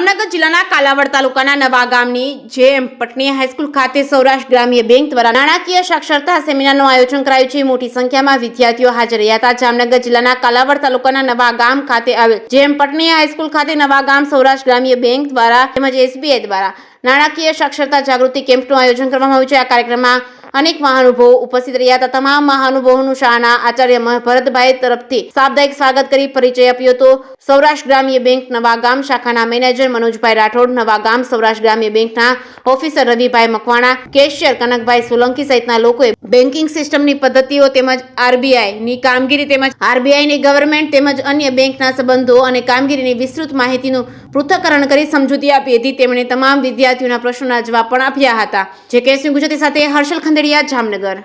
જામનગર જિલ્લાના કાલાવડ તાલુકાના નવા ગામની જેએમ પટણી હાઈસ્કૂલ ખાતે સૌરાષ્ટ્ર ગ્રામ્ય બેંક દ્વારા નાણાકીય સાક્ષરતા સેમિનારનું આયોજન કરાયું છે। મોટી સંખ્યામાં વિદ્યાર્થીઓ હાજર રહ્યા હતા। જામનગર જિલ્લાના કાલાવડ તાલુકાના નવા ગામ ખાતે આવેલ જેએમ પટણી હાઈસ્કૂલ ખાતે નવા ગામ સૌરાષ્ટ્ર ગ્રામ્ય બેંક દ્વારા તેમજ એસબીઆઈ દ્વારા નાણાકીય સાક્ષરતા જાગૃતિ કેમ્પનું આયોજન કરવામાં આવ્યું છે। આ કાર્યક્રમમાં अनेक महानुभावो उपस्थित रह्या हता। तमाम महानुभावोनुं शाळाना आचार्य भरतभाई तरफथी साप्ताहिक स्वागत करी परिचय आप्यो हतो। सौराष्ट्र ग्राम्य बैंक नवा गाम शाखाना मैनेजर मनोजभाई राठोड, नवा गाम सौराष्ट्र ग्राम्य बेंकना ऑफिसर रविभाई मकवाणा, केशियर कनकभाई सोलंकी सहितना लोकोए बेंकिंग सिस्टमनी पद्धतिओ तेमज आरबीआई नी कामगीरी तेमज आरबीआई नी गवर्नमेंट तेमज अन्य बेंकना संबंधो अने कामगीरीनी विस्तृत माहितीनुं पृथक्करण करी समजूती आपी हती। તેમણે તમામ વિદ્યાર્થીઓના પ્રશ્નોના જવાબ પણ આપ્યા હતા। જે કેસની ગુજરાતી સાથે હર્ષલ ખંડેરિયા, જામનગર।